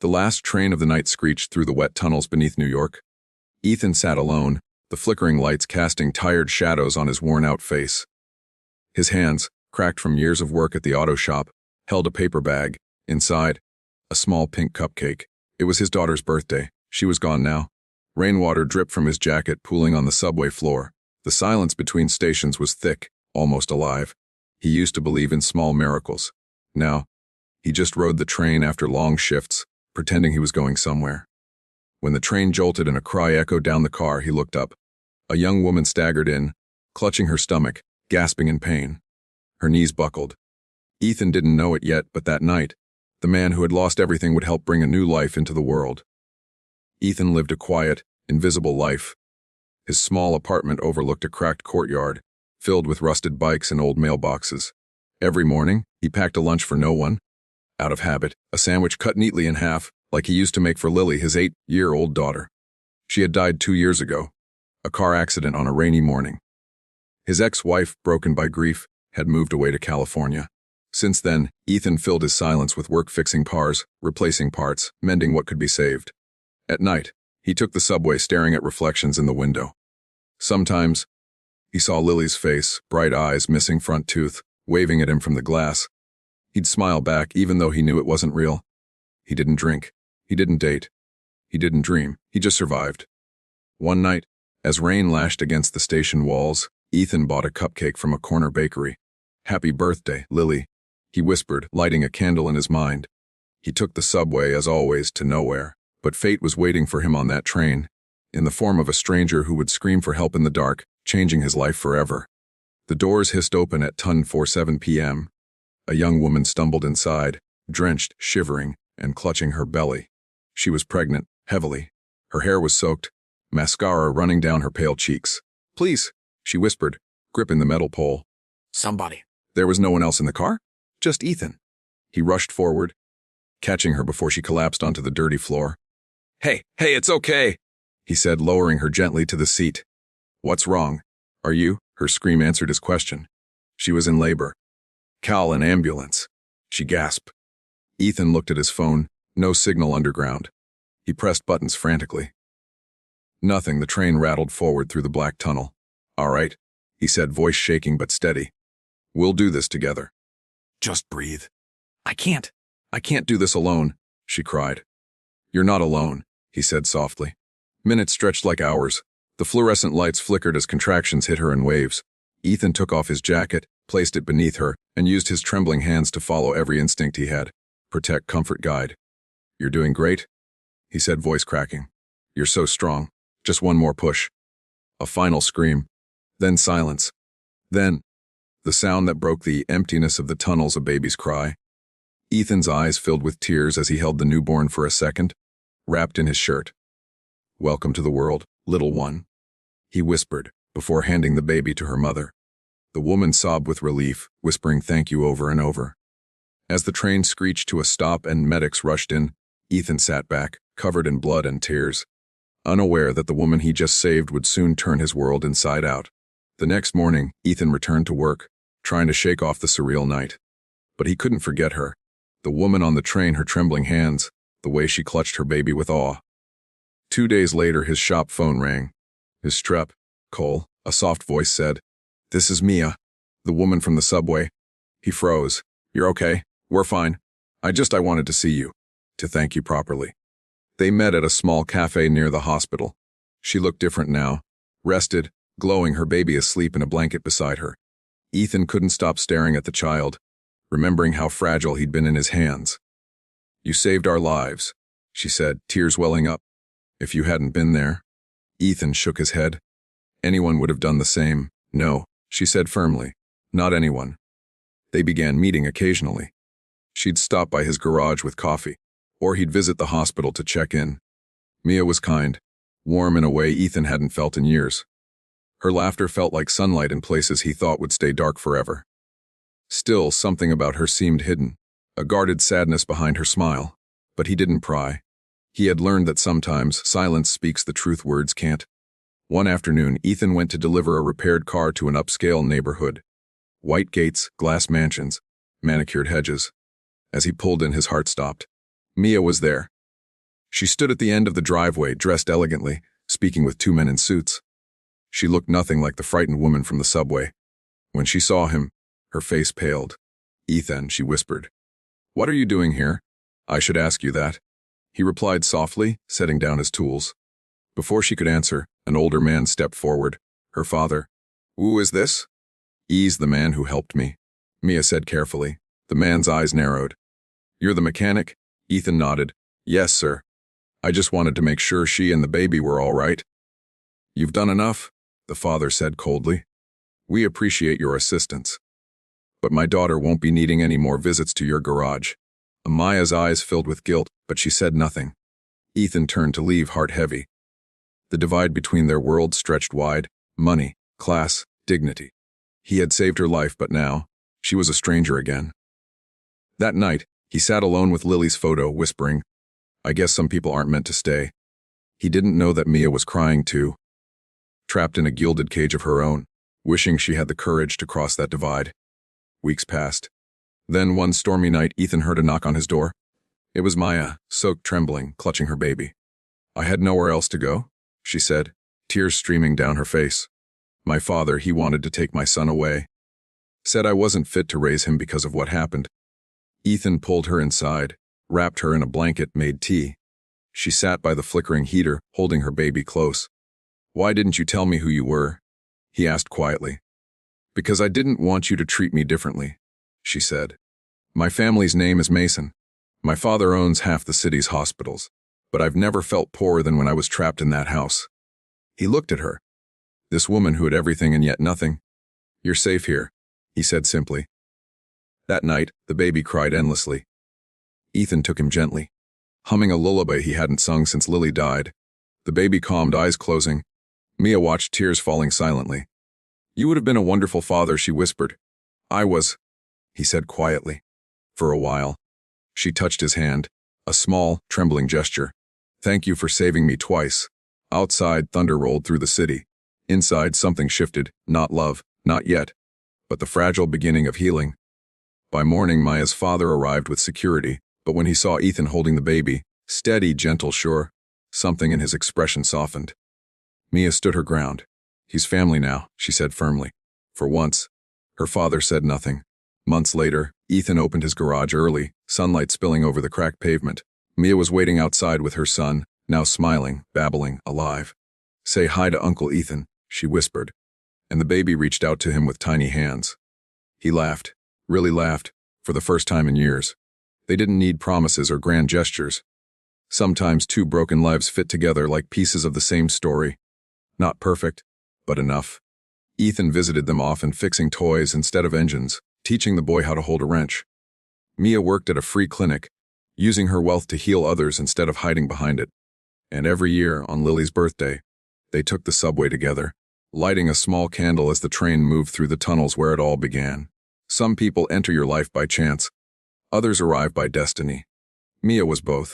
The last train of the night screeched through the wet tunnels beneath New York. Ethan sat alone, the flickering lights casting tired shadows on his worn-out face. His hands, cracked from years of work at the auto shop, held a paper bag. Inside, a small pink cupcake. It was his daughter's birthday. She was gone now. Rainwater dripped from his jacket, pooling on the subway floor. The silence between stations was thick, almost alive. He used to believe in small miracles. Now, he just rode the train after long shifts, pretending he was going somewhere. When the train jolted and a cry echoed down the car, he looked up. A young woman staggered in, clutching her stomach, gasping in pain. Her knees buckled. Ethan didn't know it yet, but that night, the man who had lost everything would help bring a new life into the world. Ethan lived a quiet, invisible life. His small apartment overlooked a cracked courtyard, filled with rusted bikes and old mailboxes. Every morning, he packed a lunch for no one. Out of habit, a sandwich cut neatly in half, like he used to make for Lily, his 8-year-old daughter. She had died 2 years ago, a car accident on a rainy morning. His ex-wife, broken by grief, had moved away to California. Since then, Ethan filled his silence with work fixing cars, replacing parts, mending what could be saved. At night, he took the subway staring at reflections in the window. Sometimes, he saw Lily's face, bright eyes, missing front tooth, waving at him from the glass. He'd smile back even though he knew it wasn't real. He didn't drink. He didn't date. He didn't dream. He just survived. One night, as rain lashed against the station walls, Ethan bought a cupcake from a corner bakery. "Happy birthday, Lily," he whispered, lighting a candle in his mind. He took the subway, as always, to nowhere, but fate was waiting for him on that train, in the form of a stranger who would scream for help in the dark, changing his life forever. The doors hissed open at 10:47 p.m. A young woman stumbled inside, drenched, shivering, and clutching her belly. She was pregnant, heavily. Her hair was soaked, mascara running down her pale cheeks. "Please," she whispered, gripping the metal pole. Somebody. There was no one else in the car? Just Ethan. He rushed forward, catching her before she collapsed onto the dirty floor. Hey, it's okay," he said, lowering her gently to the seat. "What's wrong? Are you?" Her scream answered his question. She was in labor. "Call an ambulance," she gasped. Ethan looked at his phone, no signal underground. He pressed buttons frantically. Nothing. The train rattled forward through the black tunnel. "All right," he said, voice shaking but steady. "We'll do this together. Just breathe." I can't do this alone," she cried. "You're not alone," he said softly. Minutes stretched like hours. The fluorescent lights flickered as contractions hit her in waves. Ethan took off his jacket, placed it beneath her, and used his trembling hands to follow every instinct he had. Protect, comfort, guide. "You're doing great," he said, voice cracking. "You're so strong. Just one more push." A final scream. Then silence. Then, the sound that broke the emptiness of the tunnels, a baby's cry. Ethan's eyes filled with tears as he held the newborn for a second, wrapped in his shirt. "Welcome to the world, little one," he whispered, before handing the baby to her mother. The woman sobbed with relief, whispering thank you over and over. As the train screeched to a stop and medics rushed in, Ethan sat back, covered in blood and tears, unaware that the woman he just saved would soon turn his world inside out. The next morning, Ethan returned to work, trying to shake off the surreal night. But he couldn't forget her. The woman on the train, her trembling hands, the way she clutched her baby with awe. 2 days later, his shop phone rang. His strep, Cole, a soft voice said, "This is Mia, the woman from the subway." He froze. "You're okay? We're fine. I wanted to see you, to thank you properly." They met at a small cafe near the hospital. She looked different now, rested, glowing, her baby asleep in a blanket beside her. Ethan couldn't stop staring at the child, remembering how fragile he'd been in his hands. "You saved our lives," she said, tears welling up. "If you hadn't been there." Ethan shook his head. "Anyone would have done the same." "No," she said firmly. "Not anyone." They began meeting occasionally. She'd stop by his garage with coffee, or he'd visit the hospital to check in. Mia was kind, warm in a way Ethan hadn't felt in years. Her laughter felt like sunlight in places he thought would stay dark forever. Still, something about her seemed hidden, a guarded sadness behind her smile. But he didn't pry. He had learned that sometimes silence speaks the truth words can't. One afternoon, Ethan went to deliver a repaired car to an upscale neighborhood. White gates, glass mansions, manicured hedges. As he pulled in, his heart stopped. Mia was there, She stood at the end of the driveway, dressed elegantly, speaking with two men in suits. She looked nothing like the frightened woman from the subway. When she saw him, her face paled. "Ethan," she whispered. "What are you doing here? I should ask you that." He replied softly, setting down his tools. Before she could answer, an older man stepped forward. Her father. "Who is this?" "He's the man who helped me," Mia said carefully. The man's eyes narrowed. "You're the mechanic?" Ethan nodded. "Yes, sir. I just wanted to make sure she and the baby were all right." "You've done enough," the father said coldly. "We appreciate your assistance. But my daughter won't be needing any more visits to your garage." Amaya's eyes filled with guilt, but she said nothing. Ethan turned to leave, heart heavy. The divide between their worlds stretched wide: money, class, dignity. He had saved her life, but now, she was a stranger again. That night, he sat alone with Lily's photo, whispering, "I guess some people aren't meant to stay." He didn't know that Mia was crying too, trapped in a gilded cage of her own, wishing she had the courage to cross that divide. Weeks passed. Then one stormy night, Ethan heard a knock on his door. It was Maya, soaked, trembling, clutching her baby. "I had nowhere else to go," she said, tears streaming down her face. "My father, he wanted to take my son away. Said I wasn't fit to raise him because of what happened." Ethan pulled her inside, wrapped her in a blanket, made tea. She sat by the flickering heater, holding her baby close. "Why didn't you tell me who you were?" he asked quietly. "Because I didn't want you to treat me differently," she said. "My family's name is Mason. My father owns half the city's hospitals, but I've never felt poorer than when I was trapped in that house." He looked at her. This woman who had everything and yet nothing. "You're safe here," he said simply. That night, the baby cried endlessly. Ethan took him gently, humming a lullaby he hadn't sung since Lily died. The baby calmed, eyes closing. Mia watched, tears falling silently. "You would have been a wonderful father," she whispered. "I was," he said quietly. For a while, she touched his hand, a small, trembling gesture. "Thank you for saving me twice." Outside, thunder rolled through the city. Inside, something shifted, not love, not yet, but the fragile beginning of healing. By morning, Maya's father arrived with security, but when he saw Ethan holding the baby, steady, gentle, sure, something in his expression softened. Mia stood her ground. "He's family now," she said firmly. For once, her father said nothing. Months later, Ethan opened his garage early, sunlight spilling over the cracked pavement. Mia was waiting outside with her son, now smiling, babbling, alive. "Say hi to Uncle Ethan," she whispered, and the baby reached out to him with tiny hands. He laughed, really laughed, for the first time in years. They didn't need promises or grand gestures. Sometimes two broken lives fit together like pieces of the same story. Not perfect, but enough. Ethan visited them often, fixing toys instead of engines, teaching the boy how to hold a wrench. Mia worked at a free clinic, using her wealth to heal others instead of hiding behind it. And every year, on Lily's birthday, they took the subway together, lighting a small candle as the train moved through the tunnels where it all began. Some people enter your life by chance. Others arrive by destiny. Mia was both.